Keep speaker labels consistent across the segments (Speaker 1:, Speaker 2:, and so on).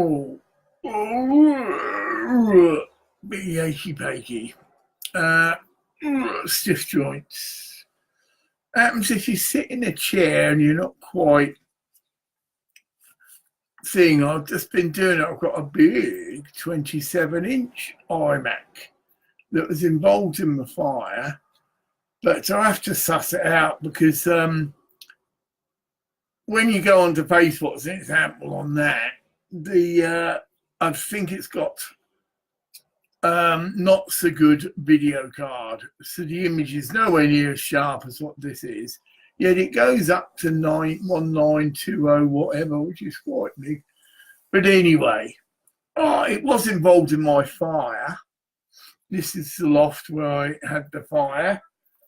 Speaker 1: Oh, bit achy pachy, stiff joints. Happens if you sit in a chair and you're not quite seeing. I've just been doing it. I've got a big 27-inch iMac that was involved in the fire, but I have to suss it out because when you go onto Facebook, as an example on that, I think it's got not so good video card, so the image is nowhere near as sharp as what this is, yet it goes up to 1920 whatever, which is quite big. But anyway, it was involved in my fire. This is the loft where I had the fire,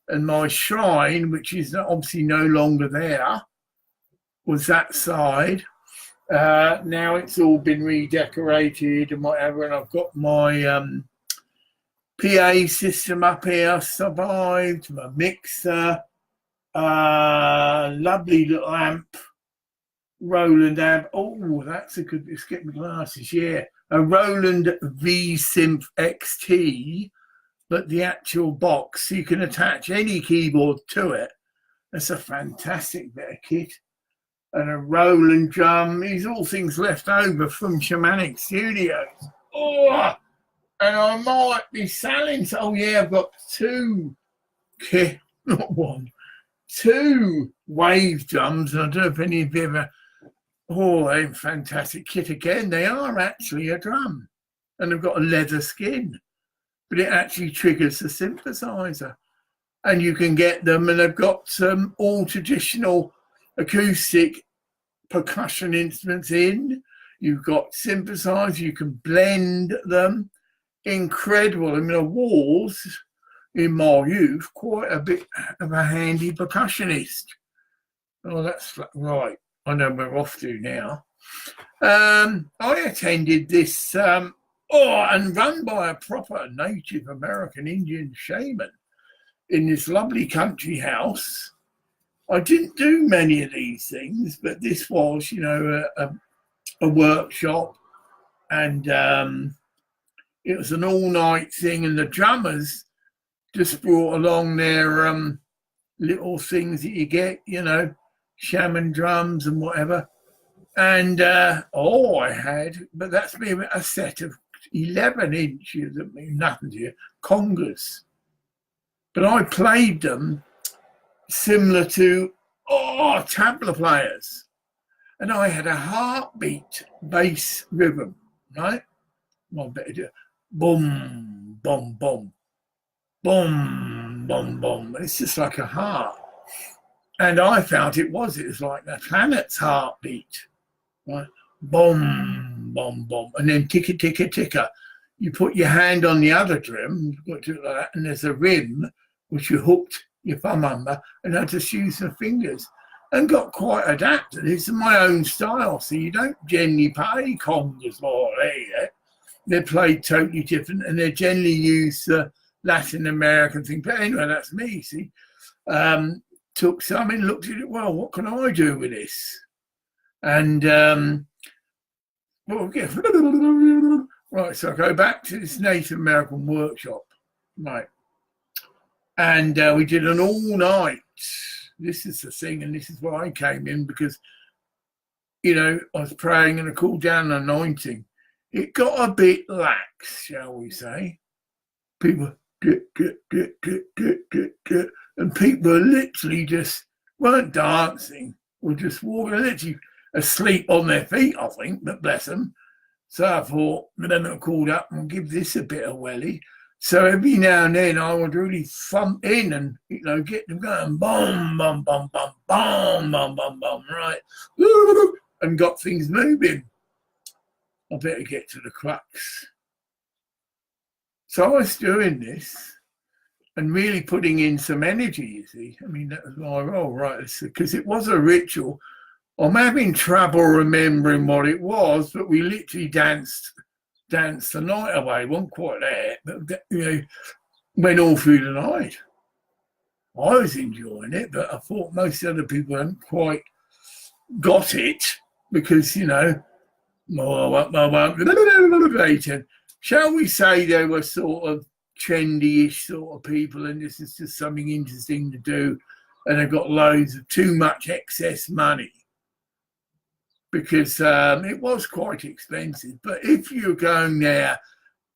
Speaker 1: and my shrine, which is obviously no longer there, was that side. Now it's all been redecorated and whatever, and I've got my PA system up here, survived, my mixer, lovely little amp, Roland amp. Oh, that's a good, let's get my glasses, yeah. A Roland V-Synth XT, but the actual box, so you can attach any keyboard to it. That's a fantastic bit of kit. And a Roland drum. These are all things left over from Shamanic Studios. Oh, and I might be selling. Oh yeah, I've got two wave drums. And I don't know if any of you ever. Oh, they're fantastic kit again. They are actually a drum, and they've got a leather skin, but it actually triggers the synthesizer, and you can get them. And they've got some all traditional acoustic percussion instruments in. You've got synthesizers, you can blend them. Incredible. I mean, I was in my youth quite a bit of a handy percussionist. Oh, that's right. I know we're off to now. I attended this and run by a proper Native American Indian shaman in this lovely country house. I didn't do many of these things, but this was, you know, a workshop, and it was an all-night thing, and the drummers just brought along their little things that you get, you know, shaman drums and whatever. And I had, but that's me, a set of 11 inches, that mean nothing to you, congas. But I played them similar to tabla players, and I had a heartbeat bass rhythm, right? Well, better do boom, boom, boom, boom, boom, boom. It's just like a heart, and I felt it was like the planet's heartbeat, right? Boom, boom, boom, and then ticker, ticker, ticker. You put your hand on the other drum, like that, and there's a rim which you hooked your thumb under, and I just used my fingers and got quite adapted. It's my own style, so you don't generally play congas more there. They're played totally different, and they generally use the Latin American thing. But anyway, that's me, see. Took some and looked at it, well, what can I do with this? And right, so I go back to this Native American workshop, right? And we did an all-night. This is the thing, and this is why I came in, because, you know, I was praying and I called down an anointing. It got a bit lax, shall we say. People, and people literally just weren't dancing or just walking, literally asleep on their feet, I think, but bless them. So I thought, then I called up and give this a bit of welly. So every now and then I would really thump in and, you know, get them going, boom, boom, boom, boom, boom, boom, boom, boom, right, and got things moving. I better get to the crux. So I was doing this and really putting in some energy, you see. I mean, that was my role, right? Because it was a ritual. I'm having trouble remembering what it was, but we literally danced the night away. Wasn't quite there, but, you know, went all through the night. I was enjoying it, but I thought most other people hadn't quite got it, because, you know, shall we say they were sort of trendy-ish sort of people, and this is just something interesting to do, and they've got loads of too much excess money because it was quite expensive. But if you're going there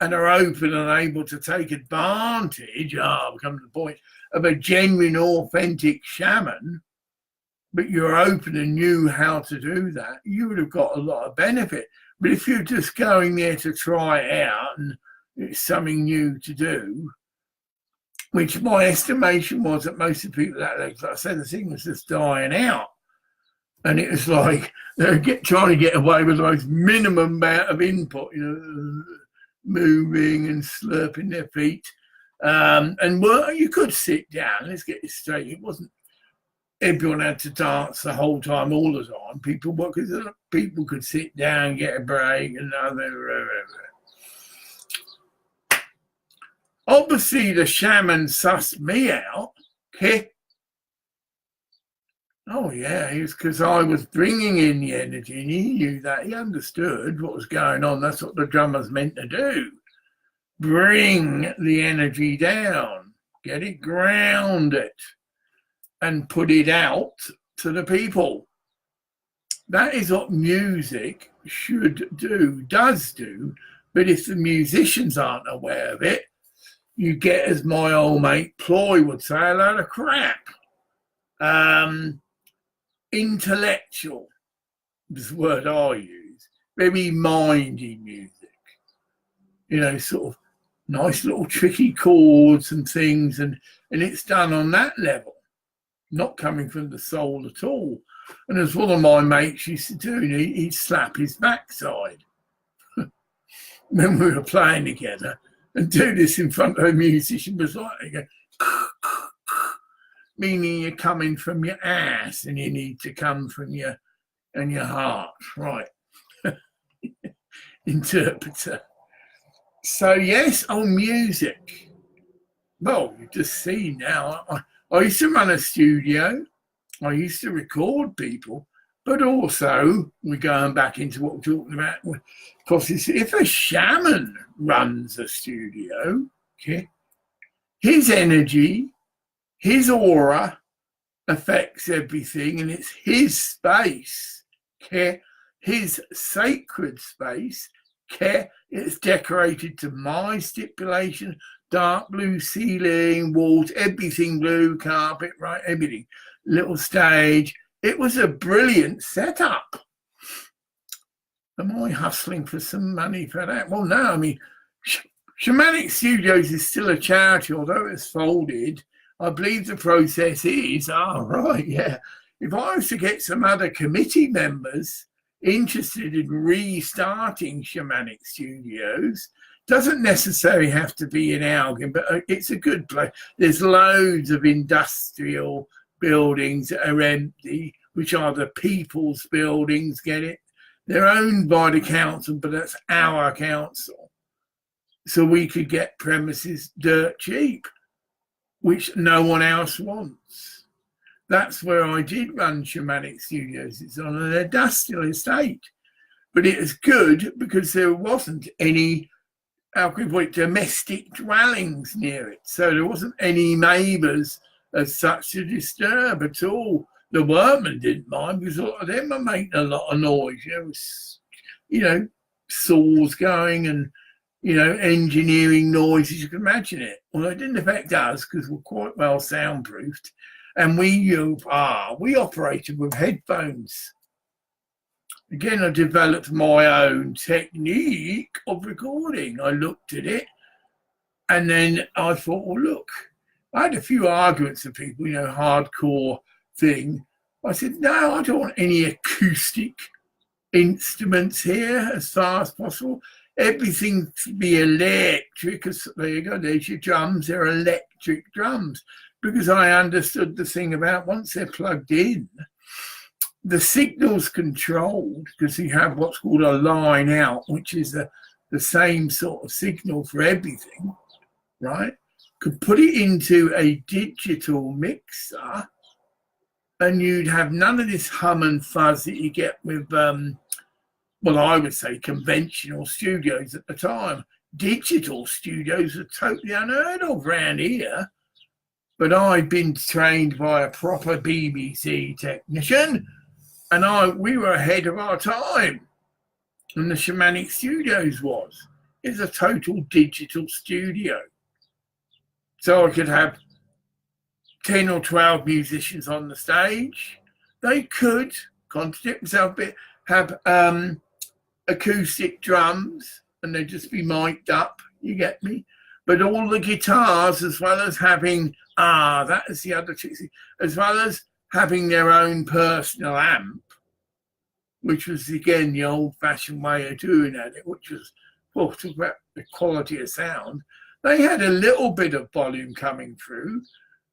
Speaker 1: and are open and able to take advantage, come to the point, of a genuine, authentic shaman, but you're open and knew how to do that, you would have got a lot of benefit. But if you're just going there to try it out and it's something new to do, which my estimation was that most of the people that, like I said, the thing was just dying out. And it was like they're trying to get away with the most minimum amount of input, moving and slurping their feet. And you could sit down, let's get it straight. It wasn't everyone had to dance the whole time, all the time. People could sit down, get a break, and obviously the shaman sussed me out. Okay. Oh yeah, it's because I was bringing in the energy, and he knew that. He understood what was going on. That's what the drummer's meant to do. Bring the energy down, get it grounded, and put it out to the people. That is what music does do. But if the musicians aren't aware of it, you get, as my old mate Ploy would say, a load of crap. Intellectual is the word I use. Very mindy music. Sort of nice little tricky chords and things, and it's done on that level, not coming from the soul at all. And as one of my mates used to do, he'd slap his backside when we were playing together, and do this in front of a musician was like, they go, meaning you're coming from your ass and you need to come from your heart, right? Interpreter. So yes, on music. Well, you've just seen now. I used to run a studio. I used to record people, but also we're going back into what we're talking about. Because if a shaman runs a studio, okay, his energy, his aura affects everything, and it's his space, okay? His sacred space, okay? It's decorated to my stipulation, dark blue ceiling, walls, everything blue, carpet, right, everything. Little stage. It was a brilliant setup. Am I hustling for some money for that? Well, no, I mean, Shamanic Studios is still a charity, although it's folded. I believe the process is, if I was to get some other committee members interested in restarting Shamanic Studios, doesn't necessarily have to be in Elgin, but it's a good place. There's loads of industrial buildings that are empty, which are the people's buildings, get it? They're owned by the council, but that's our council. So we could get premises dirt cheap, which no one else wants. That's where I did run Shamanic Studios. It's on an industrial estate. But it was good because there wasn't any, domestic dwellings near it. So there wasn't any neighbours as such to disturb at all. The workmen didn't mind because a lot of them were making a lot of noise. Saws going and, engineering noises. You can imagine it. Well, it didn't affect us because we're quite well soundproofed. And we operated with headphones. Again, I developed my own technique of recording. I looked at it and then I thought, well, look, I had a few arguments with people, hardcore thing. I said, no, I don't want any acoustic instruments here as far as possible. Everything to be electric. There you go, there's your drums, they're electric drums. Because I understood the thing about once they're plugged in, the signal's controlled because you have what's called a line out, which is the same sort of signal for everything, right? Could put it into a digital mixer and you'd have none of this hum and fuzz that you get with well, I would say conventional studios at the time. Digital studios were totally unheard of around here. But I'd been trained by a proper BBC technician, and we were ahead of our time. And the Shamanic Studios is a total digital studio. So I could have 10 or 12 musicians on the stage. They could, contradict myself a bit, have acoustic drums, and they'd just be mic'd up, you get me? But all the guitars, as well as having, that is the other trick, as well as having their own personal amp, which was, again, the old-fashioned way of doing it, which was, well, talk about the quality of sound. They had a little bit of volume coming through,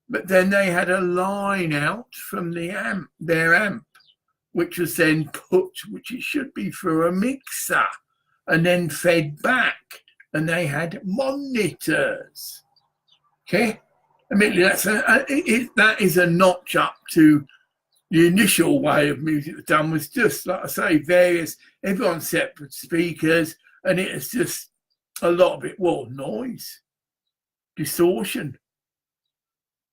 Speaker 1: but then they had a line out from their amp, which was then put, which it should be, through a mixer, and then fed back. And they had monitors. Okay, admittedly, that is a notch up to the initial way of music done. Was just, like I say, everyone separate speakers, and it is just a lot of it. Well, noise, distortion.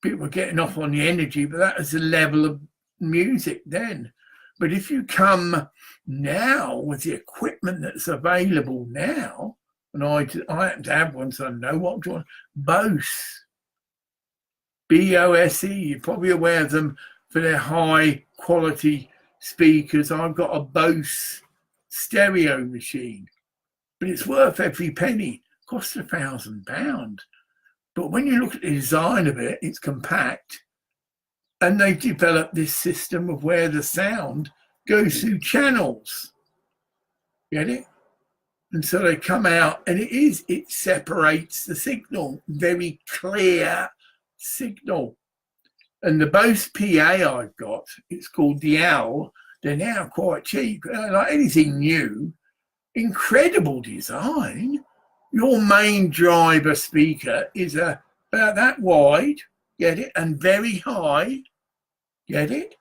Speaker 1: People were getting off on the energy, but that was the level of music then. But if you come now with the equipment that's available now, and I happen to have one, so I know what I'm doing. Bose, B-O-S-E. You're probably aware of them for their high quality speakers. I've got a Bose stereo machine, but it's worth every penny. Costs £1,000. But when you look at the design of it, it's compact, and they've developed this system of where the sound goes through channels. Get it? And so they come out, and it separates the signal, very clear signal. And the Bose PA I've got, it's called the Owl. They're now quite cheap, like anything new. Incredible design. Your main driver speaker is about that wide, get it, and very high, get it,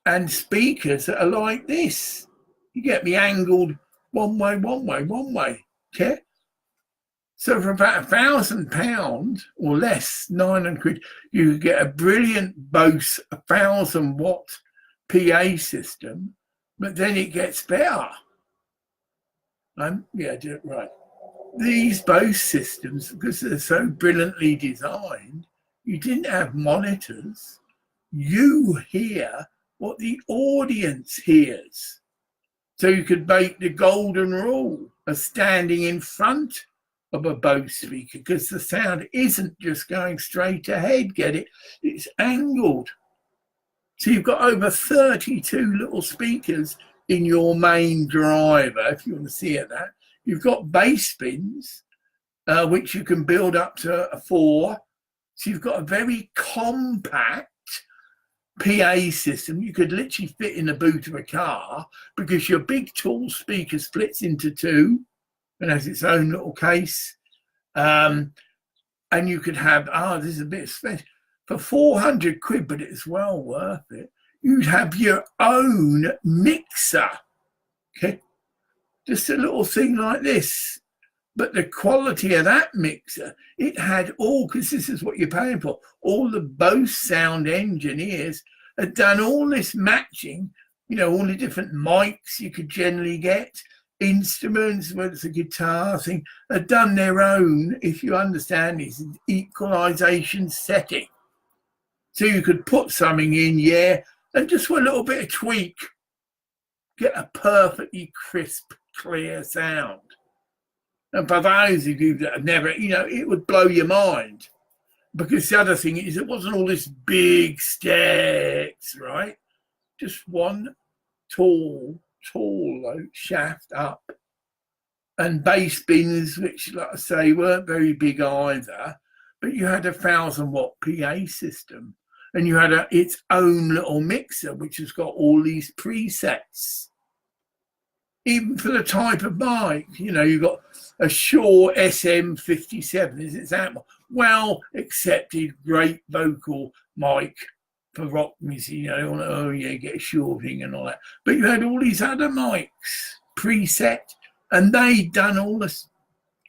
Speaker 1: and speakers that are like this. You get me angled one way, okay? So for about £1,000 or less, 900 quid, you could get a brilliant Bose 1,000-watt PA system, but then it gets better. Yeah, do it right. These Bose systems, because they're so brilliantly designed, you didn't have monitors. You hear what the audience hears. So you could make the golden rule of standing in front of a Bose speaker, because the sound isn't just going straight ahead, get it? It's angled. So you've got over 32 little speakers in your main driver, if you want to see it that. You've got bass bins, which you can build up to 4. So you've got a very compact PA system. You could literally fit in the boot of a car, because your big tall speaker splits into 2 and has its own little case. And you could have, this is a bit special, for 400 quid, but it's well worth it. You'd have your own mixer, okay? Just a little thing like this. But the quality of that mixer, it had all, because this is what you're paying for, all the Bose sound engineers had done all this matching, all the different mics you could generally get, instruments, whether it's a guitar thing, had done their own, if you understand this, equalization setting. So you could put something in, and just with a little bit of tweak, get a perfectly crisp, clear sound. And for those of you that have never, it would blow your mind. Because the other thing is, it wasn't all this big stacks, right? Just one tall shaft up. And bass bins, which, like I say, weren't very big either. But you had a 1,000-watt PA system. And you had its own little mixer, which has got all these presets. Even for the type of mic, you've got a Shure SM57 is its amp. Well accepted, great vocal mic for rock music. Get a Shure thing and all that. But you had all these other mics, preset, and they done all this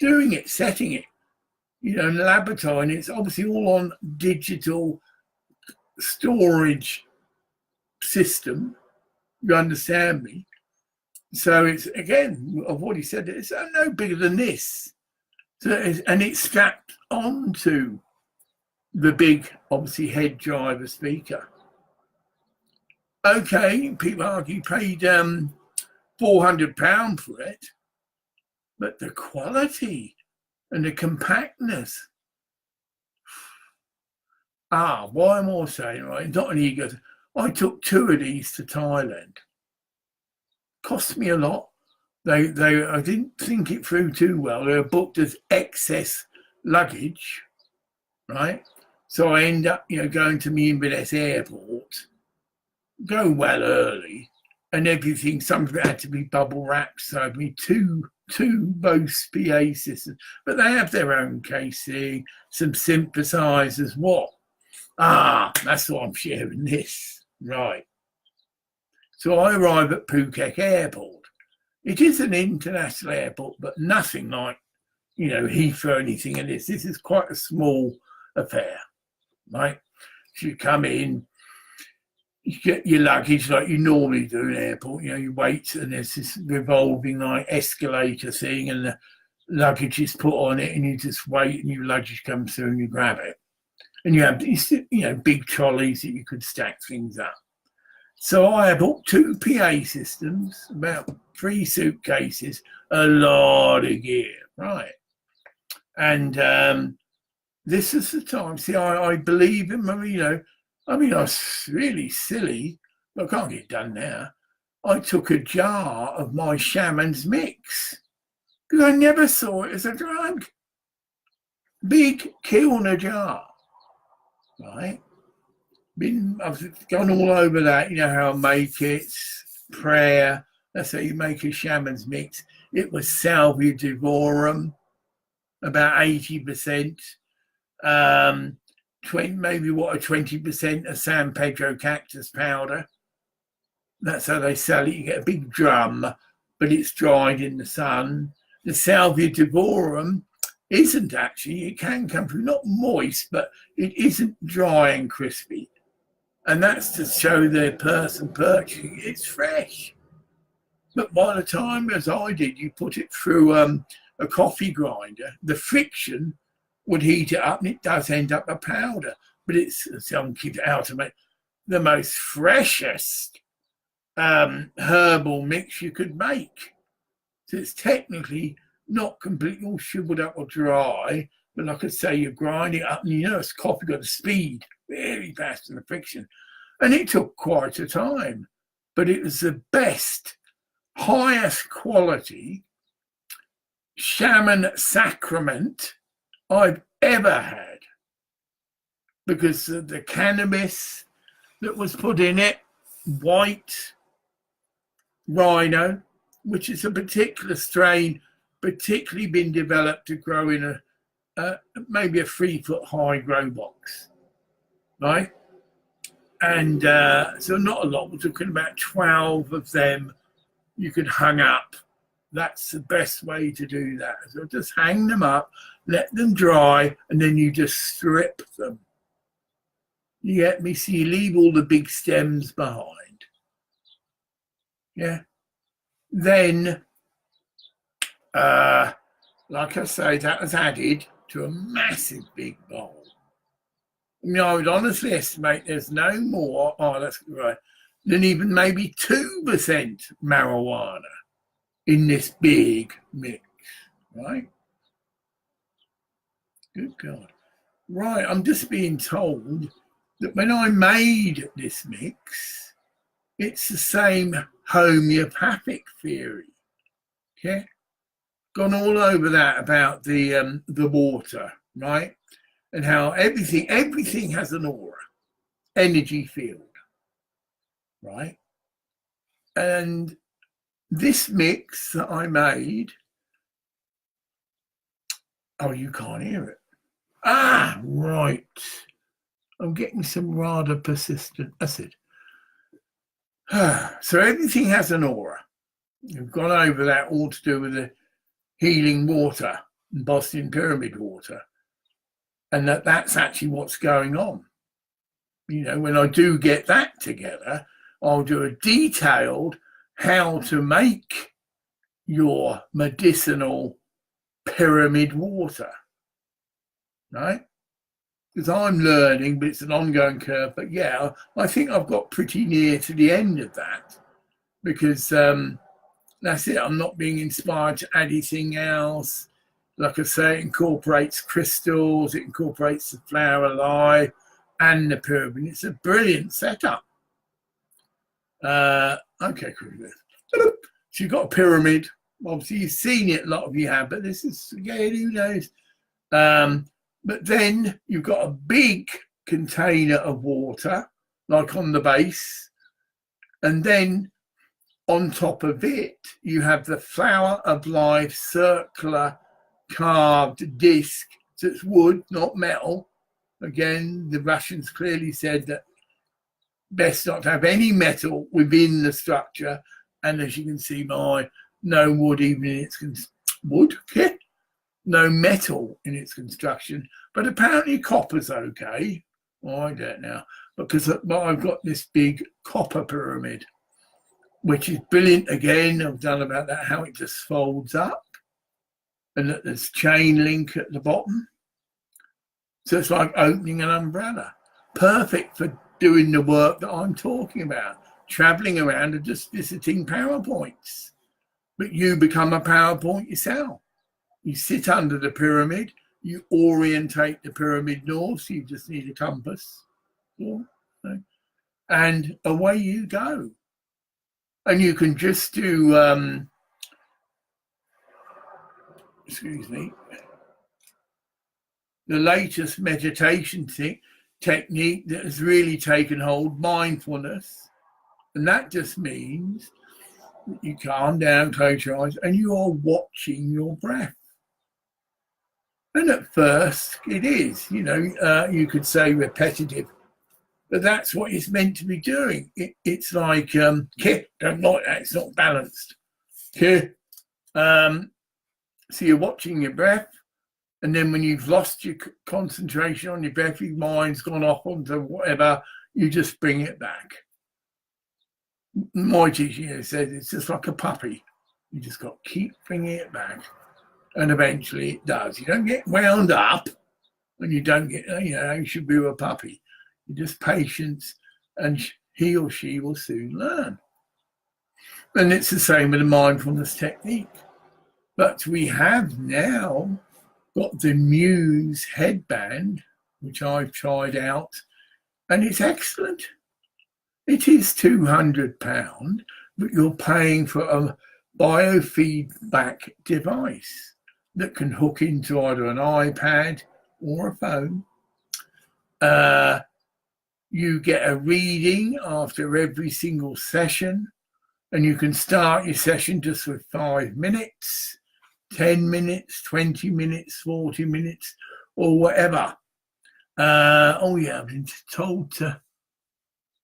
Speaker 1: doing it, setting it, you know, in the laboratory, and it's obviously all on digital storage system. You understand me? So it's, again, of what he said, it's no bigger than this. So and it's strapped onto the big, obviously, head driver speaker. Okay, people argue paid £400 for it, but the quality and the compactness. Why am I saying, right? Not an ego. I took 2 of these to Thailand. Cost me a lot. I didn't think it through too well. They were booked as excess luggage, right? So I end up, going to me Inverness airport, go well early, and everything. Some of it had to be bubble wrapped. So I'd be two Bose PA systems, but they have their own casing, some synthesizers. What? That's why I'm sharing this, right? So I arrive at Phuket Airport. It is an international airport, but nothing like, Heathrow or anything in this. This is quite a small affair, right? So you come in, you get your luggage like you normally do in an airport. You wait, and there's this revolving like escalator thing, and the luggage is put on it, and you just wait, and your luggage comes through, and you grab it. And you have these, big trolleys that you could stack things up. So I bought 2 PA systems, about 3 suitcases, a lot of gear, right? And this is the time. See, I believe in Marino. I was really silly, but I can't get it done now. I took a jar of my Shaman's mix because I never saw it as a drug. Big Kilner jar, right? I've gone all over that. You know how I make it, prayer. That's how you make a Shaman's mix. It was Salvia Divorum, about 80%. 20% of San Pedro cactus powder. That's how they sell it. You get a big drum, but it's dried in the sun. The Salvia Divorum isn't actually, it can come through, not moist, but it isn't dry and crispy. And that's to show the person purchasing it's fresh. But by the time, as I did, you put it through a coffee grinder, the friction would heat it up, and it does end up a powder. But it's, some keep it out to make the most freshest herbal mix you could make. So it's technically not completely all shriveled up or dry, but like I say, you're grinding it up, and it's coffee got a speed, very fast in the friction. And it took quite a time, but it was the best, highest quality Shaman sacrament I've ever had, because the cannabis that was put in it, white rhino, which is a particular strain, particularly been developed to grow in maybe a 3-foot high grow box, right? And so not a lot. We're talking about 12 of them you could hang up. That's the best way to do that. So just hang them up, let them dry, and then you just strip them. You get me? So you leave all the big stems behind. Yeah. Then, like I say, that was added to a massive big bowl. I would honestly estimate there's no more, that's right, than even maybe 2% marijuana in this big mix, right? Good God. Right, I'm just being told that when I made this mix, it's the same homeopathic theory, okay? Gone all over that about the water, right? And how everything has an aura, energy field, right? And this mix that I made, you can't hear it. Right. I'm getting some rather persistent acid. So everything has an aura. We've gone over that all to do with the healing water and Boston Pyramid water, and that's actually what's going on. You know, when I do get that together, I'll do a detailed how to make your medicinal pyramid water, right? Because I'm learning, but it's an ongoing curve. But yeah, I think I've got pretty near to the end of that, because that's it. I'm not being inspired to add anything else. Like I say, it incorporates crystals, it incorporates the flower lie and the pyramid. It's a brilliant setup. Okay, so you've got a pyramid. Obviously, you've seen it, a lot of you have, but this is, again, who knows? But then you've got a big container of water, like on the base, and then on top of it, you have the flower of life circular carved disc. So it's wood, not metal. Again, the Russians clearly said that best not to have any metal within the structure. And as you can see, no wood, even in its wood, okay? No metal in its construction, but apparently copper's okay. Oh, I don't know, because I've got this big copper pyramid, which is brilliant. Again, I've done about that, how it just folds up and that there's chain link at the bottom. So it's like opening an umbrella. Perfect for doing the work that I'm talking about, traveling around and just visiting PowerPoints. But you become a PowerPoint yourself. You sit under the pyramid, you orientate the pyramid north, so you just need a compass, and away you go. And you can just do, excuse me, the latest meditation technique that has really taken hold, mindfulness. And that just means that you calm down, close your eyes, and you are watching your breath. And at first it is, you could say repetitive, but that's what it's meant to be doing. It's like, don't like that, it's not balanced. So you're watching your breath, and then when you've lost your concentration on your breath, your mind's gone off onto whatever, you just bring it back. My teacher said it's just like a puppy. You just got to keep bringing it back. And eventually it does. You don't get wound up when you don't get, you should be a puppy. You just patience, and he or she will soon learn. And it's the same with the mindfulness technique. But we have now got the Muse headband, which I've tried out, and it's excellent. It is £200, but you're paying for a biofeedback device that can hook into either an iPad or a phone. You get a reading after every single session, and you can start your session just with 5 minutes, 10 minutes, 20 minutes, 40 minutes, or whatever. I've been told to...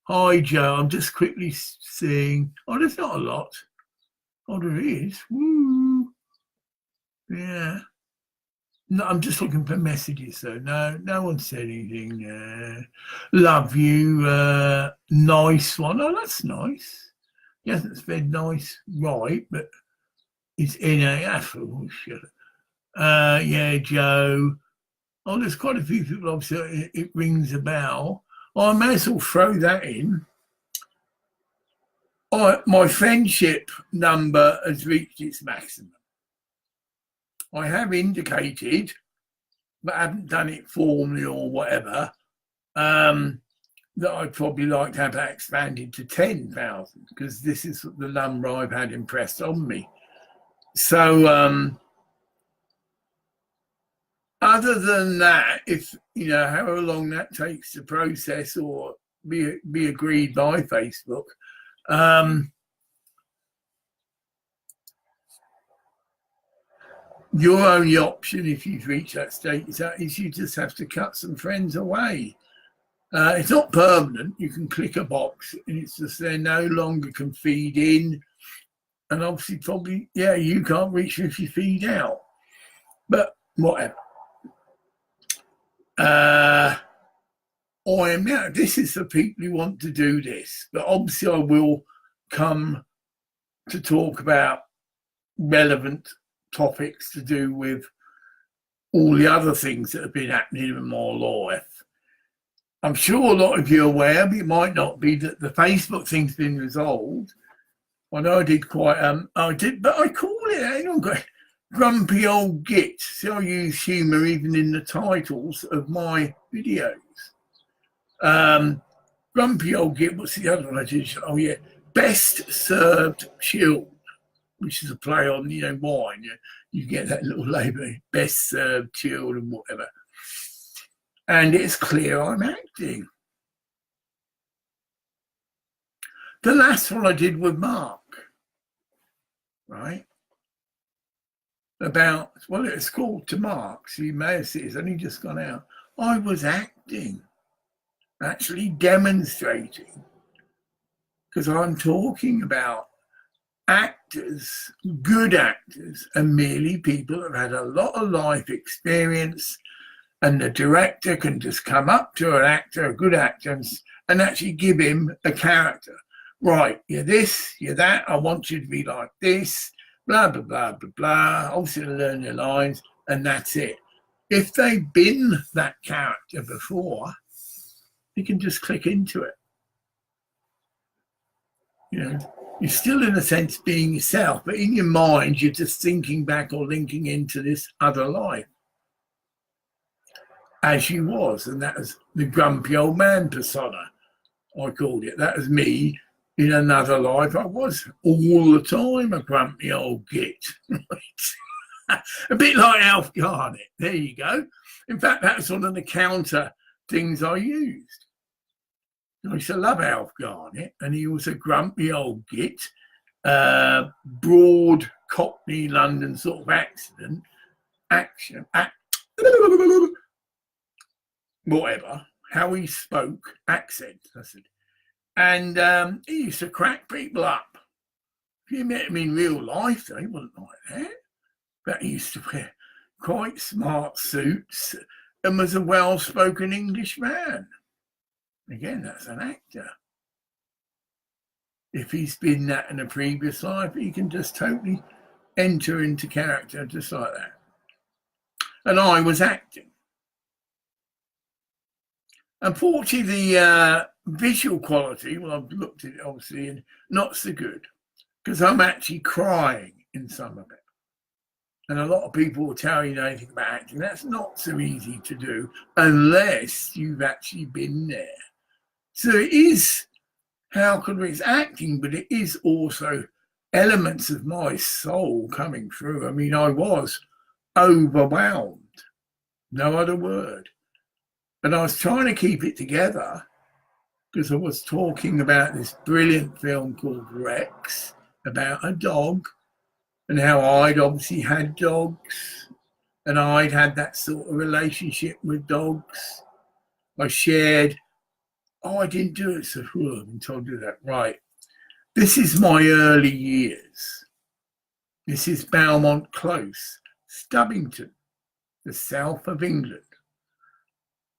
Speaker 1: Hi, Joe. I'm just quickly seeing... Oh, there's not a lot. Oh, there is. Woo. Yeah. No, I'm just looking for messages, though. No one said anything. Love you. Nice one. Oh, that's nice. He hasn't said nice right, but it's in a... Oh, shit. Yeah, Joe. Oh, there's quite a few people, obviously. It rings a bell. I may as well throw that in. My friendship number has reached its maximum. I have indicated, but I haven't done it formally or whatever, that I'd probably like to have that expanded to 10,000, because this is the number I've had impressed on me. So other than that, if, however long that takes to process or be agreed by Facebook, your only option, if you've reached that state, is you just have to cut some friends away. It's not permanent. You can click a box and it's just they no longer can feed in And obviously, probably, yeah, you can't reach 50 feet out. But whatever. I am now. This is for people who want to do this. But obviously, I will come to talk about relevant topics to do with all the other things that have been happening in my life. I'm sure a lot of you are aware, but it might not be, that the Facebook thing's been resolved. I know I did quite, but I call it, grumpy old git. See, I use humour even in the titles of my videos. Grumpy old git, what's the other one I did? Oh yeah, best served chilled, which is a play on, wine. You get that little label, best served chilled and whatever. And it's clear I'm acting. The last one I did with Mark, right? About, well, it's called To Mark, so you may have seen it's only just gone out. I was acting, actually demonstrating, because I'm talking about actors, good actors, and merely people that have had a lot of life experience, and the director can just come up to an actor, a good actor, and actually give him a character. Right, you're this, you're that, I want you to be like this, blah, blah, blah, blah, blah. Obviously, learn their lines, and that's it. If they've been that character before, you can just click into it. You're still, in a sense, being yourself, but in your mind, you're just thinking back or linking into this other life as you was, and that was the grumpy old man persona, I called it. That was me in another life. I was all the time a grumpy old git. A bit like Alf Garnett. There you go. In fact, that's one of the counter things I used. I used to love Alf Garnett, and he was a grumpy old git, broad Cockney London sort of whatever, how he spoke, accent, I said. And he used to crack people up. If you met him in real life, though, he wasn't like that. But he used to wear quite smart suits and was a well-spoken English man. Again, that's an actor. If he's been that in a previous life, he can just totally enter into character just like that. And I was acting. Unfortunately, the visual quality, well, I've looked at it obviously, and not so good, because I'm actually crying in some of it. And a lot of people will tell you anything about acting. That's not so easy to do unless you've actually been there. So it is, it's acting, but it is also elements of my soul coming through. I mean, I was overwhelmed, no other word. And I was trying to keep it together because I was talking about this brilliant film called Rex, about a dog, and how I'd obviously had dogs, and I'd had that sort of relationship with dogs. I shared, I didn't do it, so I've been told to do that. Right. This is my early years. This is Beaumont Close, Stubbington, the south of England.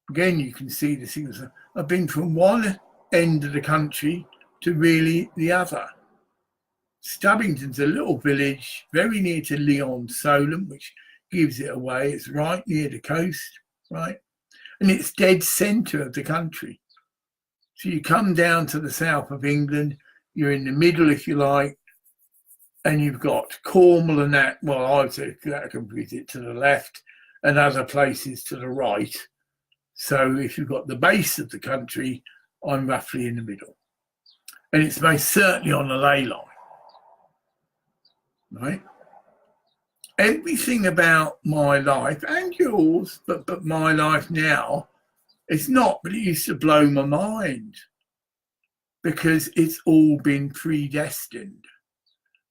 Speaker 1: Again, you can see the things. I've been from one end of the country to really the other. Stubbington's a little village very near to Leon Solent, which gives it away. It's right near the coast, right? And it's dead centre of the country. So you come down to the south of England, you're in the middle, if you like, and you've got Cornwall and that, well, I'd say that can put it to the left, and other places to the right. So if you've got the base of the country, I'm roughly in the middle. And it's most certainly on the ley line, right? Everything about my life and yours, but my life now, it's not, but it used to blow my mind because it's all been predestined.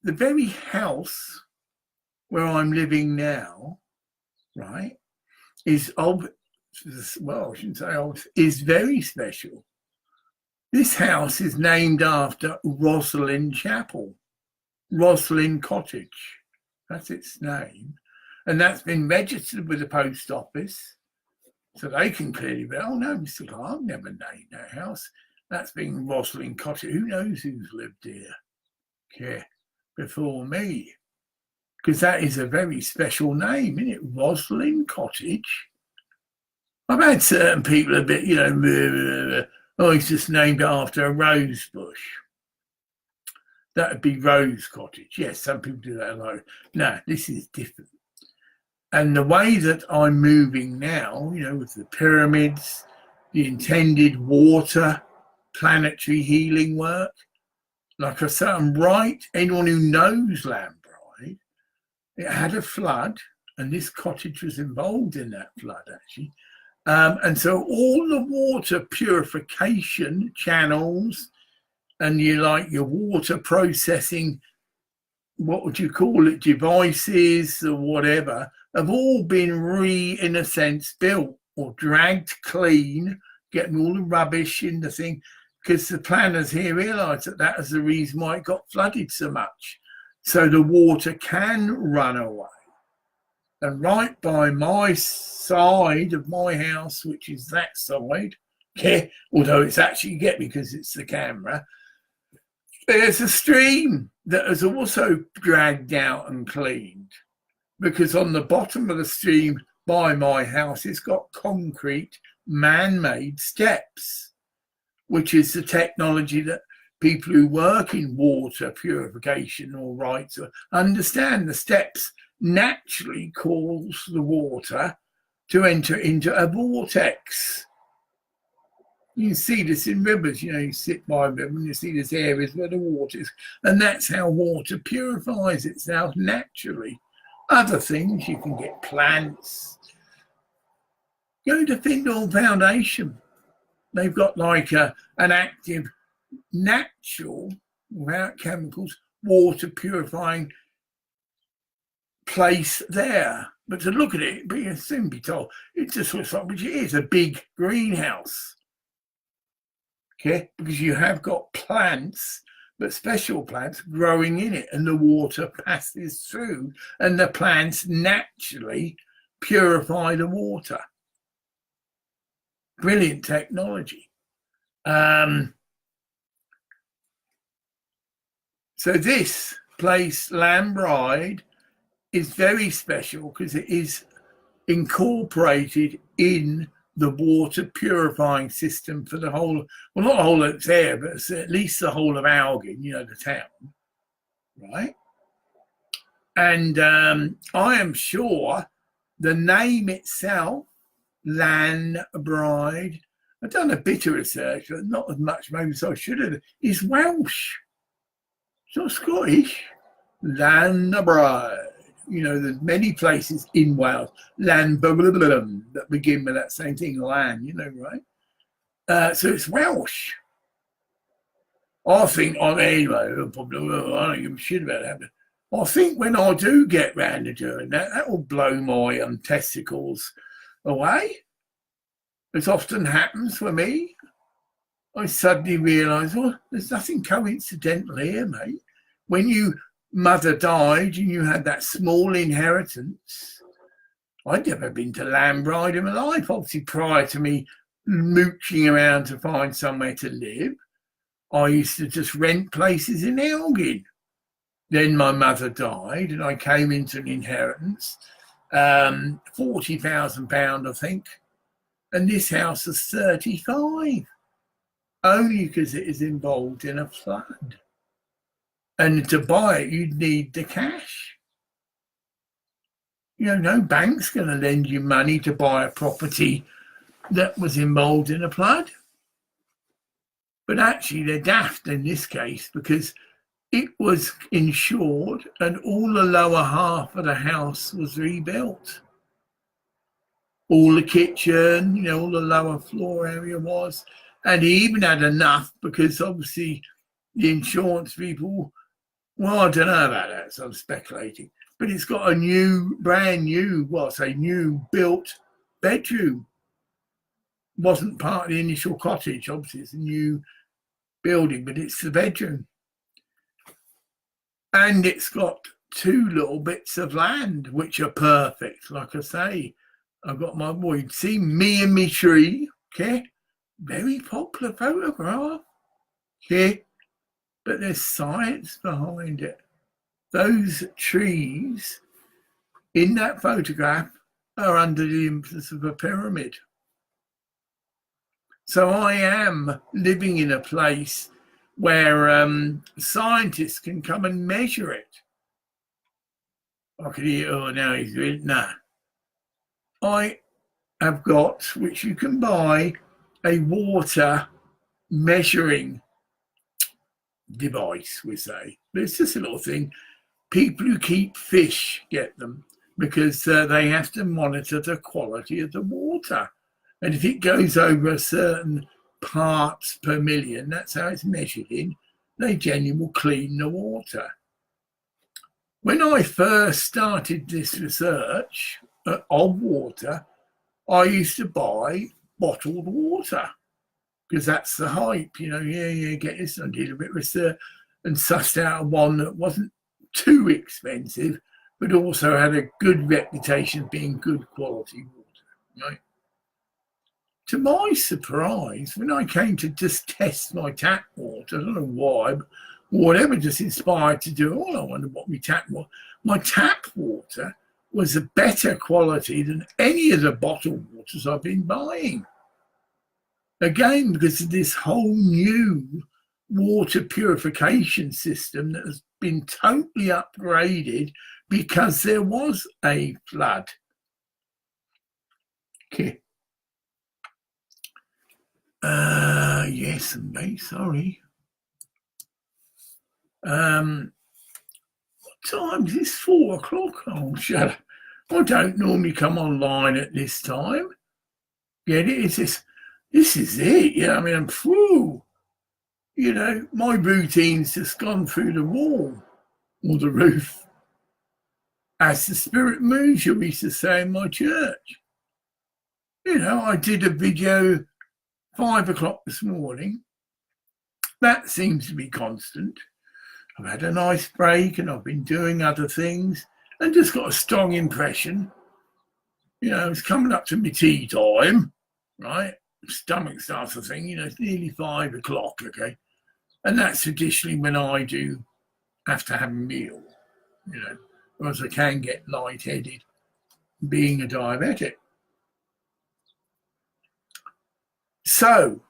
Speaker 1: The very house where I'm living now, right, is well, I shouldn't say is very special. This house is named after Rosalind Chapel. Roslyn Cottage. That's its name. And that's been registered with the post office. So they can clearly be, oh no, Mr. Clark never named that house. That's been Roslyn Cottage. Who knows who's lived here? Okay, before me. Because that is a very special name, isn't it? Roslyn Cottage. I've had certain people a bit, oh, it's just named after a rose bush. That would be Rose Cottage. Yes, some people do that a lot. No, this is different. And the way that I'm moving now, with the pyramids, the intended water, planetary healing work, like I said, I'm right. Anyone who knows Lambride, it had a flood, and this cottage was involved in that flood, actually. And so all the water purification channels and your water processing, what would you call it, devices or whatever, have all been in a sense, built or dragged clean, getting all the rubbish in the thing, because the planners here realised that is the reason why it got flooded so much. So the water can run away. And right by my side of my house, which is that side, although it's actually because it's the camera, there's a stream that has also dragged out and cleaned, because on the bottom of the stream by my house, it's got concrete man-made steps, which is the technology that people who work in water purification or rights understand. The steps naturally cause the water to enter into a vortex. You see this in rivers, you sit by a river and you see these areas where the water is, and that's how water purifies itself naturally. Other things, you can get plants. Go to Findhorn Foundation. They've got like an active, natural, without chemicals, water purifying place there. But to look at it, but you'll soon be told, it just looks like, which it is, a big greenhouse. Okay, because you have got plants, but special plants growing in it, and the water passes through, and the plants naturally purify the water. Brilliant technology. So this place, Lambride, is very special because it is incorporated in the water purifying system for the whole, well, not the whole of there, but at least the whole of Algin, the town, right? And I am sure the name itself, Lambride, I've done a bit of research, but not as much maybe as I should have, is Welsh. It's not Scottish. Lambride. There's many places in Wales, that begin with that same thing, land, right? So it's Welsh. I think, anyway, I don't give a shit about that, but I think when I do get round to doing that, that will blow my testicles away. As often happens for me. I suddenly realise, there's nothing coincidental here, mate. When you mother died and you had that small inheritance, I'd never been to Lambride in my life, obviously prior to me mooching around to find somewhere to live. I used to just rent places in Elgin. Then my mother died and I came into an inheritance, £40,000, I think. And this house is 35, only because it is involved in a flood. And to buy it, you'd need the cash. No bank's going to lend you money to buy a property that was involved in a flood. But actually, they're daft in this case because it was insured and all the lower half of the house was rebuilt. All the kitchen, all the lower floor area was. And he even had enough because obviously the insurance people, well, I don't know about that, so I'm speculating. But it's got a brand new built bedroom. Wasn't part of the initial cottage, obviously it's a new building, but it's the bedroom. And it's got 2 little bits of land, which are perfect. Like I say, I've got my boy, see me and me tree, okay? Very popular photograph, okay? But there's science behind it. Those trees in that photograph are under the influence of a pyramid. So I am living in a place where scientists can come and measure it. I could hear, oh, now he's doing, nah. I have got, which you can buy, a water measuring device, we say. But it's just a little thing. People who keep fish get them because they have to monitor the quality of the water. And if it goes over a certain parts per million, that's how it's measured in, they generally will clean the water. When I first started this research of water, I used to buy bottled water because that's the hype, you know, get this. I did a bit of research and sussed out one that wasn't too expensive, but also had a good reputation of being good quality water, right? To my surprise, when I came to just test my tap water, I don't know why, but whatever just inspired to do it, I wonder what my tap water was a better quality than any of the bottled waters I've been buying. Again, because of this whole new water purification system that has been totally upgraded because there was a flood. Okay. Yes, mate, sorry. What time is this? 4 o'clock? Oh, shut up. I don't normally come online at this time. Get it? This is it. Yeah, I mean, I'm through. You know, my routine's just gone through the wall or the roof. As the spirit moves, you used to say in my church. You know, I did a video 5 o'clock this morning. That seems to be constant. I've had a nice break and I've been doing other things and just got a strong impression. You know, it's coming up to my tea time, right? Stomach starts to think, you know, it's nearly 5 o'clock, okay? And that's traditionally when I do have to have a meal, you know, because I can get lightheaded being a diabetic. So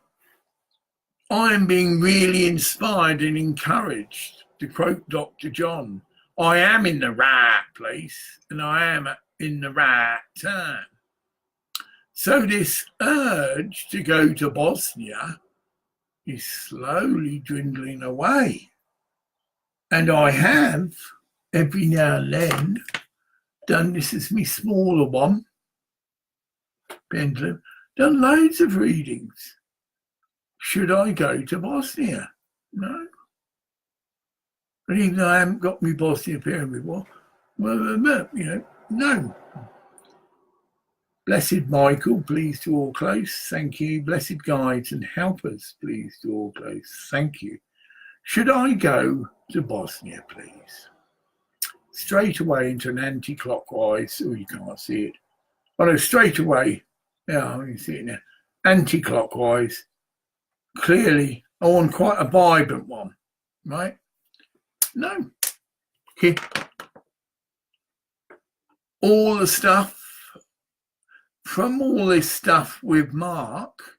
Speaker 1: I am being really inspired and encouraged, to quote Dr. John. I am in the right place and I am in the right time. So this urge to go to Bosnia is slowly dwindling away. And I have, every now and then, done, this is my smaller one, pendulum, done loads of readings. Should I go to Bosnia? No. And even though I haven't got my Bosnia pyramid, well, you know, no. Blessed Michael, please to all close, thank you. Blessed guides and helpers, please to all close, thank you. Should I go to Bosnia, please? Straight away into an anti-clockwise, oh, you can't see it. Oh no, straight away, yeah, you see it now. Anti-clockwise, clearly, I want quite a vibrant one, right? No. Okay. All the stuff, from all this stuff with Mark,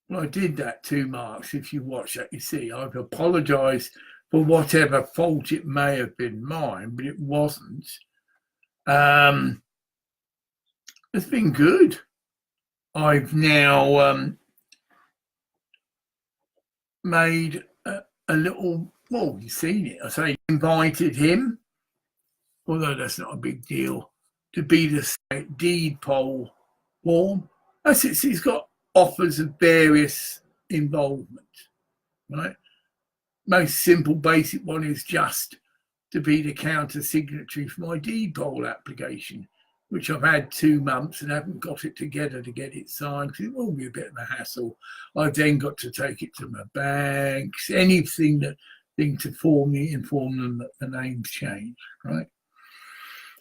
Speaker 1: well, I did that to Mark's. If you watch that, you see, I've apologised for whatever fault it may have been mine, but it wasn't. It's been good. I've now made a little, well, you've seen it. I say invited him, although that's not a big deal, to be the deed poll form. That's it. He's got offers of various involvement, right? Most simple, basic one is just to be the counter signatory for my deed poll application, which I've had 2 months and haven't got it together to get it signed because it will be a bit of a hassle. I've then got to take it to my banks, anything that thing to formally inform them that the name's changed, right?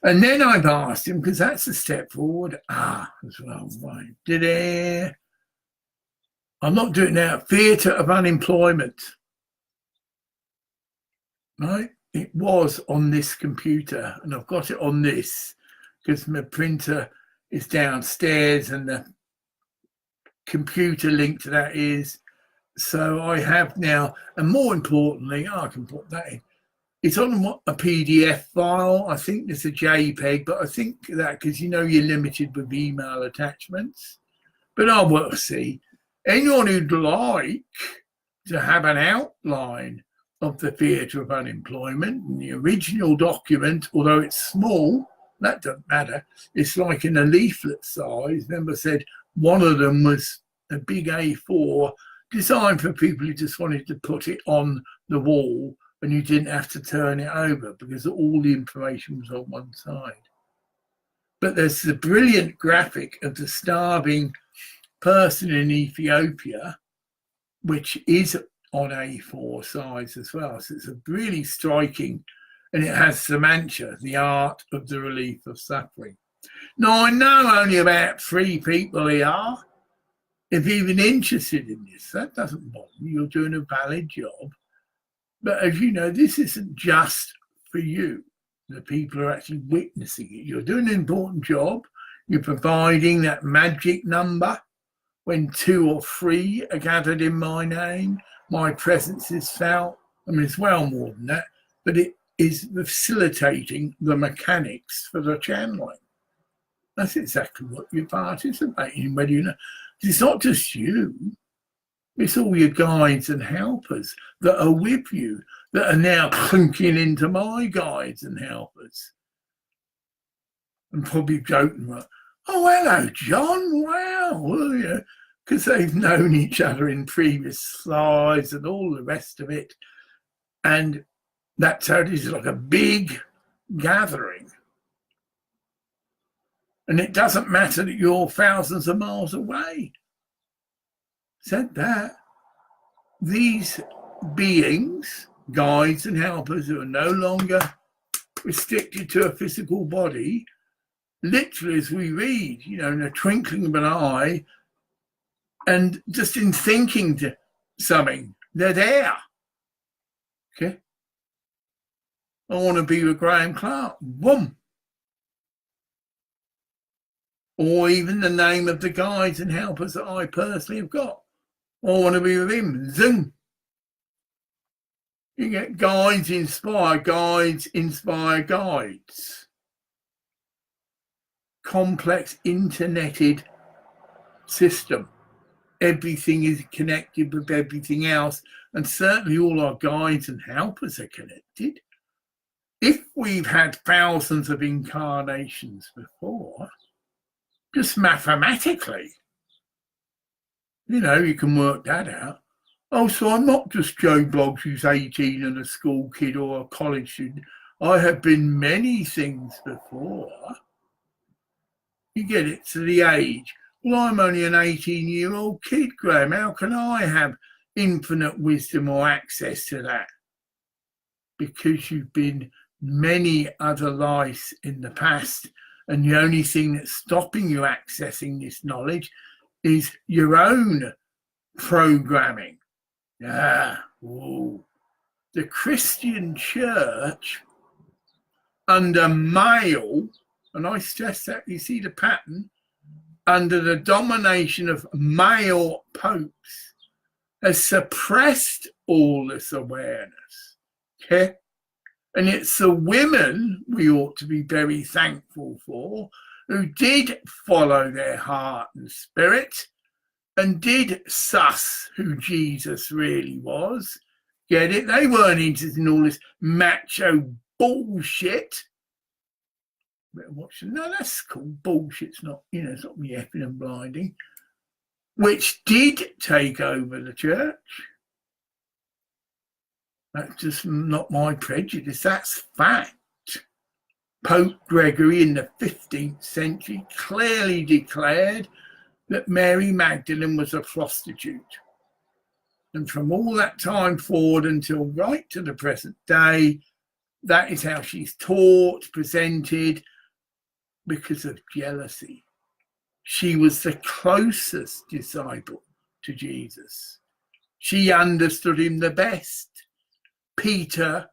Speaker 1: And then I've asked him, because that's a step forward. As well, right. I'm not doing it now. Theatre of unemployment. Right? It was on this computer, and I've got it on this because my printer is downstairs and the computer link to that is. So I have now, and more importantly, I can put that in. It's on a PDF file. I think it's a JPEG, but I think that because you're limited with email attachments. But I will see. Anyone who'd like to have an outline of the Theatre of Unemployment in the original document, although it's small, that doesn't matter. It's like in a leaflet size. Remember I said one of them was a big A4 designed for people who just wanted to put it on the wall and you didn't have to turn it over because all the information was on one side. But there's the brilliant graphic of the starving person in Ethiopia, which is on A4 size as well. So it's a really striking, and it has Samantia, the art of the relief of suffering. Now, I know only about 3 people here are, if even interested in this. That doesn't bother you. You're doing a valid job. But as you know, this isn't just for you. The people are actually witnessing it. You're doing an important job. You're providing that magic number. When 2 or 3 are gathered in my name, my presence is felt. I mean, it's well more than that, but it is facilitating the mechanics for the channeling. That's exactly what you're participating in, whether you know. It's not just you. It's all your guides and helpers that are with you, that are now clinking into my guides and helpers. And probably joking, like, oh, hello, John, wow, because they've known each other in previous lives and all the rest of it. And that's how it is, like a big gathering. And it doesn't matter that you're thousands of miles away. Said that, these beings, guides and helpers who are no longer restricted to a physical body, literally, as we read, in a twinkling of an eye, and just in thinking to something, they're there. Okay? I want to be with Graham Clark. Boom. Or even the name of the guides and helpers that I personally have got. I want to be with him. Zoom. You get guides, inspire guides. Complex interneted system. Everything is connected with everything else, and certainly all our guides and helpers are connected. If we've had thousands of incarnations before, just mathematically, you can work that out. Oh, so I'm not just Joe Bloggs who's 18 and a school kid or a college student. I have been many things before. You get it to the age. Well, I'm only an 18-year-old kid, Graham. How can I have infinite wisdom or access to that? Because you've been many other lives in the past, and the only thing that's stopping you accessing this knowledge is your own programming. The Christian church under male, and I stress that, you see the pattern, under the domination of male popes, has suppressed all this awareness. Okay? And it's the women we ought to be very thankful for, who did follow their heart and spirit and did suss who Jesus really was. Get it? They weren't interested in all this macho bullshit. No, that's called bullshit. It's not, it's not me effing and blinding. Which did take over the church. That's just not my prejudice. That's fact. Pope Gregory in the 15th century clearly declared that Mary Magdalene was a prostitute. And from all that time forward until right to the present day, that is how she's taught, presented, because of jealousy. She was the closest disciple to Jesus. She understood him the best. Peter,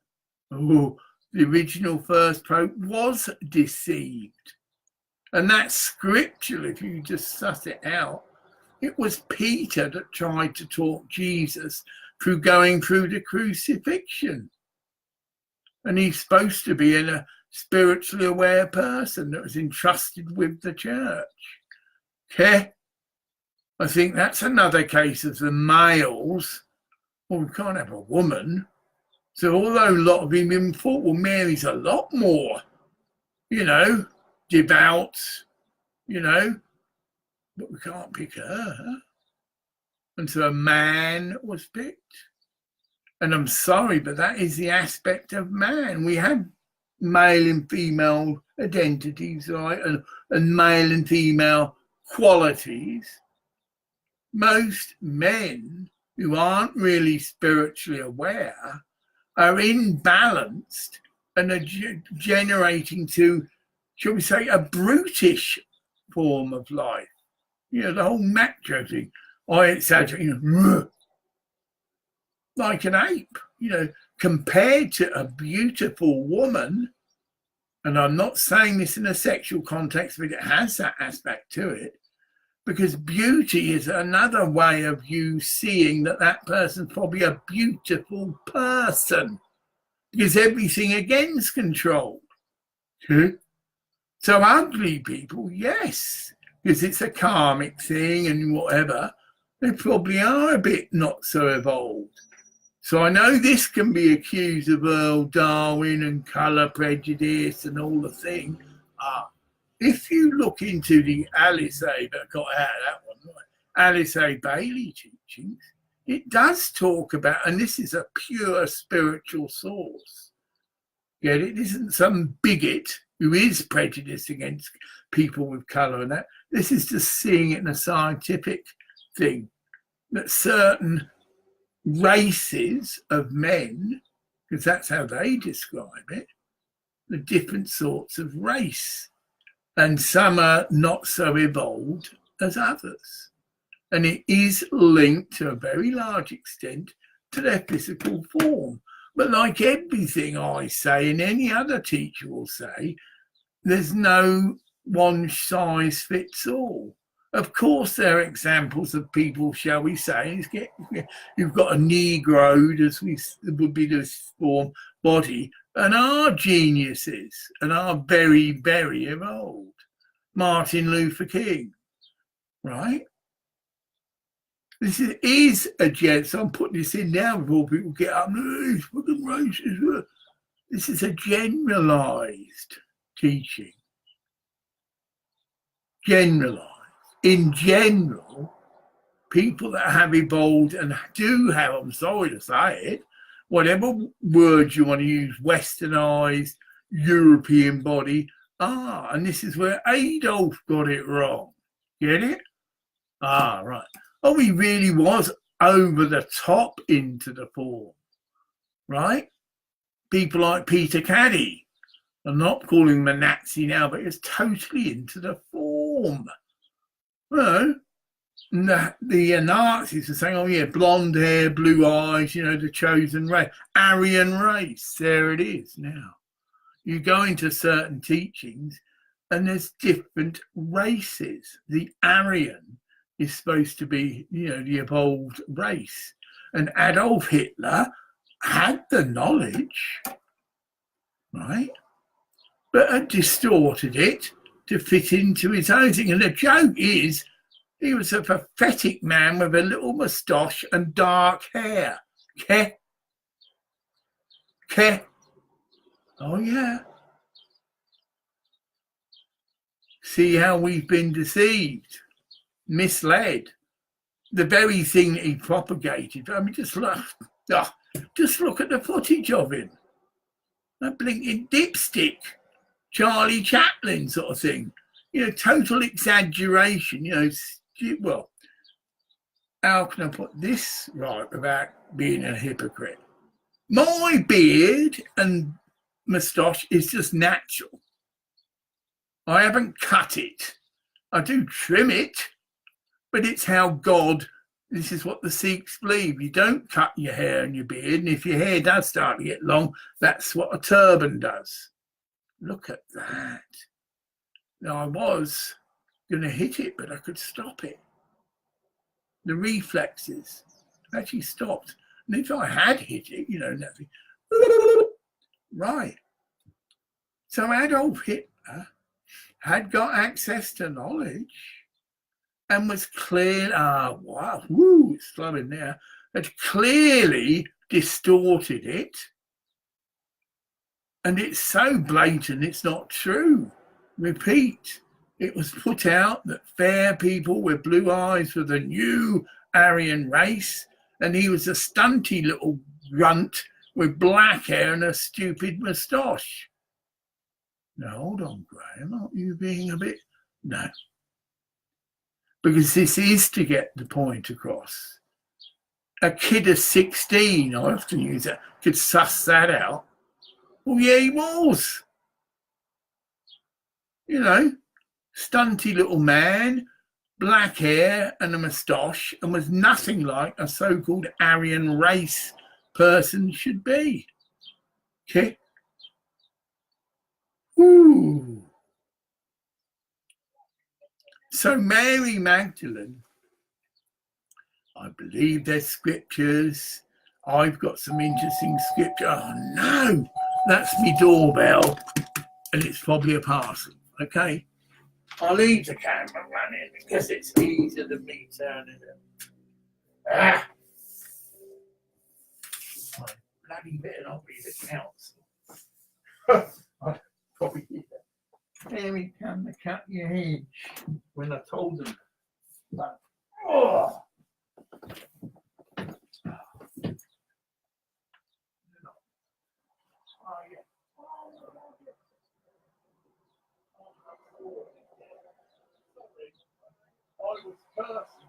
Speaker 1: the original first pope, was deceived. And that's scriptural, if you just suss it out. It was Peter that tried to talk Jesus through going through the crucifixion. And he's supposed to be a spiritually aware person that was entrusted with the church. Okay? I think that's another case of the males. Well, we can't have a woman. So although a lot of women thought, well, Mary's a lot more, devout, but we can't pick her. And so a man was picked. And I'm sorry, but that is the aspect of man. We have male and female identities, right? And male and female qualities. Most men who aren't really spiritually aware are imbalanced and are generating to, shall we say, a brutish form of life. The whole macho thing. I exaggerate, like an ape, compared to a beautiful woman. And I'm not saying this in a sexual context, but it has that aspect to it. Because beauty is another way of you seeing that person's probably a beautiful person. Because everything again's controlled. So ugly people, yes, because it's a karmic thing and whatever, they probably are a bit not so evolved. So I know this can be accused of Darwin and colour prejudice and all the thing. If you look into the Alice A. Bailey teachings, it does talk about, and this is a pure spiritual source. Get it? This isn't some bigot who is prejudiced against people with colour and that. This is just seeing it in a scientific thing, that certain races of men, because that's how they describe it, the different sorts of race. And some are not so evolved as others. And it is linked to a very large extent to their physical form. But like everything I say, and any other teacher will say, there's no one size fits all. Of course, there are examples of people, shall we say, you've got a Negro, as would be the form body, and are geniuses and are very, very evolved. Martin Luther King, right? This is a gen. So I'm putting this in now before people get up. It's fucking racist. This is a generalised teaching. Generalised. In general, people that have evolved and do have, I'm sorry to say it, whatever words you want to use, westernised, European body, and this is where Adolf got it wrong. Get it? Right. Oh, he really was over the top into the form, right? People like Peter Caddy, I'm not calling him a Nazi now, but it's totally into the form. The Nazis are saying, oh yeah, blonde hair, blue eyes, the chosen race, Aryan race. There it is now. You go into certain teachings and there's different races. The Aryan is supposed to be, the evolved race. And Adolf Hitler had the knowledge, right? But had distorted it to fit into his own thing. And the joke is, he was a pathetic man with a little moustache and dark hair. Okay? Oh, yeah. See how we've been deceived, misled. The very thing that he propagated. I mean, just look at the footage of him. A blinking dipstick, Charlie Chaplin sort of thing. Total exaggeration, well, how can I put this right without being a hypocrite? My beard and moustache is just natural. I haven't cut it. I do trim it, but it's how God, this is what the Sikhs believe. You don't cut your hair and your beard, and if your hair does start to get long, that's what a turban does. Look at that. Now, I was going to hit it, but I could stop it. The reflexes actually stopped. And if I had hit it, nothing. Right. So Adolf Hitler had got access to knowledge and was clear, it's flowing there, had clearly distorted it. And it's so blatant, it's not true. Repeat, it was put out that fair people with blue eyes were the new Aryan race, and he was a stunty little runt with black hair and a stupid moustache. Now, hold on, Graham, aren't you being a bit... No. Because this is to get the point across. A kid of 16, I often use that, could suss that out. Well, yeah, he was. Stunty little man, black hair and a moustache, and was nothing like a so-called Aryan race person should be. Okay? Ooh. So Mary Magdalene, I believe there's scriptures. I've got some interesting scripture. Oh no, that's my doorbell, and it's probably a parcel. Okay, I'll leave the camera running because it's easier than me turning it. My bloody better not be the council. I'd probably hear that. Here we come to cut your hedge when I told them. But, oh. I was cursing.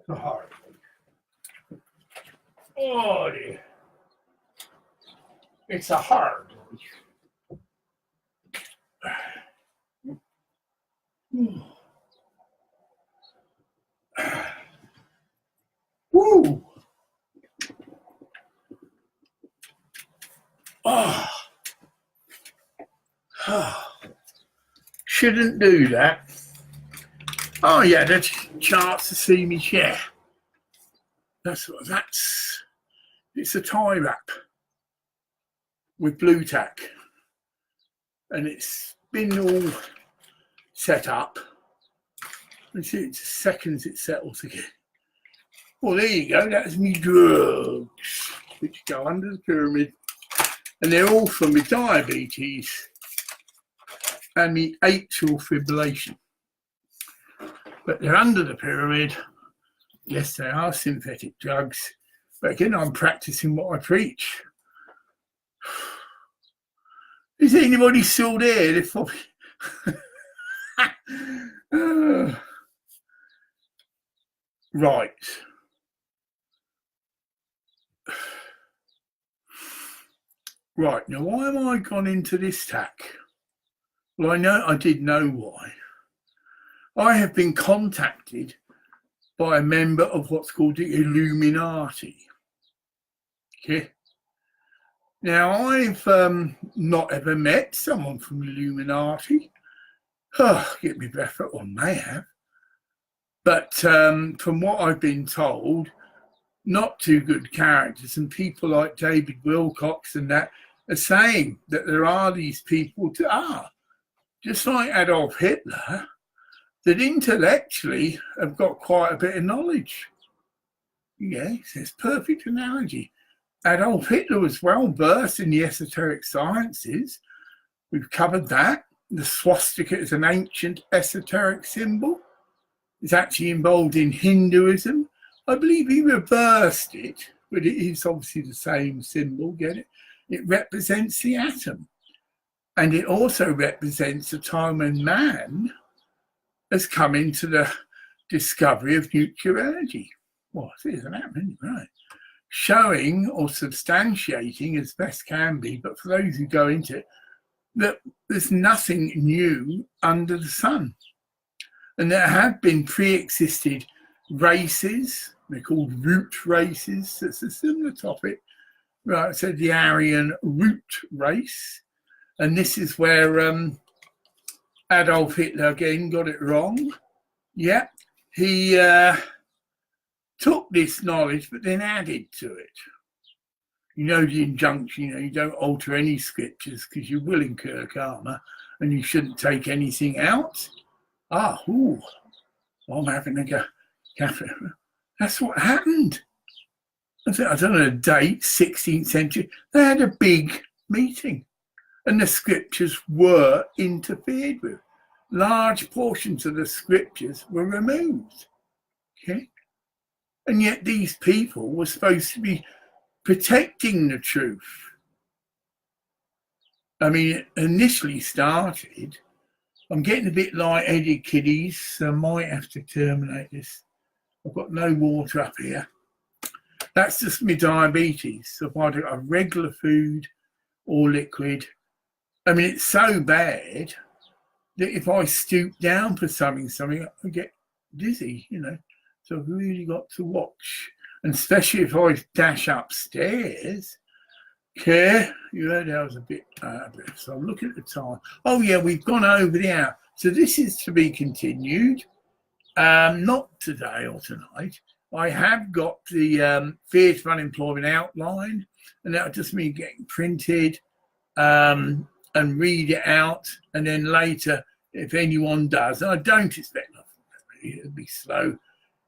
Speaker 1: Hard. Oh dear. It's a hard. Woo. Oh. Shouldn't do that. Oh yeah, that's a chance to see me chair. It's a tie wrap with blue tack, and it's been all set up. Let's see, it's seconds it settles again. Well, there you go. That's me drugs, which go under the pyramid, and they're all for my diabetes and my atrial fibrillation. But they're under the pyramid. Yes, they are synthetic drugs. But again, I'm practicing what I preach. Is anybody still there? They're probably... Right. Right, now why have I gone into this tack? Well, I did know why. I have been contacted by a member of what's called the Illuminati. Okay. Now, I've not ever met someone from Illuminati. Oh, get me breath, or may have. But from what I've been told, not too good characters, and people like David Wilcox and that are saying that there are these people just like Adolf Hitler, that intellectually have got quite a bit of knowledge. Yes, it's perfect analogy. Adolf Hitler was well versed in the esoteric sciences. We've covered that. The swastica is an ancient esoteric symbol. It's actually involved in Hinduism, I believe he reversed it, but it is obviously the same symbol, get it? It represents the atom. And it also represents a time when man has come into the discovery of nuclear energy. Well, it is an atom, right? Showing or substantiating as best can be, but for those who go into it, that there's nothing new under the sun. And there have been pre-existed races, they're called root races. That's a similar topic. Right, so the Aryan root race. And this is where Adolf Hitler again got it wrong. Yeah, he took this knowledge but then added to it. You know the injunction, you don't alter any scriptures because you will incur karma and you shouldn't take anything out. I'm having a cafe. That's what happened. I don't know the date, 16th century. They had a big meeting and the scriptures were interfered with. Large portions of the scriptures were removed. Okay? And yet these people were supposed to be protecting the truth. I mean, it initially started, I'm getting a bit light-headed, kiddies, so I might have to terminate this. I've got no water up here. That's just my diabetes. So if I do a regular food or liquid, I mean, it's so bad that if I stoop down for something, I get dizzy, So I've really got to watch. And especially if I dash upstairs. Okay, you heard I was a bit so I'm looking at the time. Oh yeah, we've gone over the hour. So this is to be continued. Not today or tonight. I have got the Fears of Unemployment outline, and that'll just mean getting printed and read it out. And then later, if anyone does, and I don't expect nothing, it'll be slow.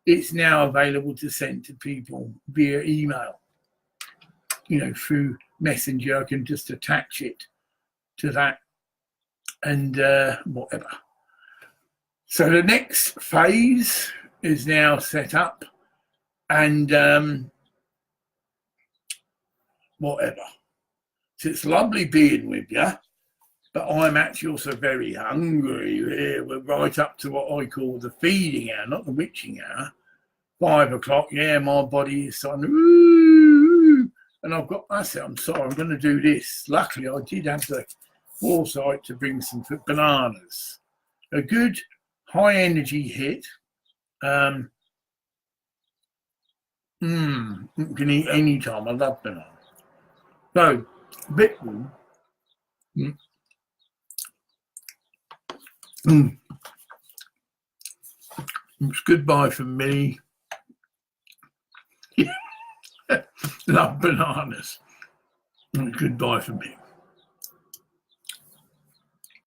Speaker 1: It's now available to send to people via email, through Messenger. I can just attach it to that and whatever. So the next phase is now set up and whatever. So it's lovely being with you, but I'm actually also very hungry. We're right up to what I call the feeding hour, not the witching hour. 5 o'clock, yeah, my body is on, and I've got, I said, I'm sorry, I'm going to do this. Luckily, I did have the foresight to bring some bananas. A good high energy hit. You can eat any time. I love bananas. So, a bit. It's goodbye from me. Love bananas. Goodbye from me.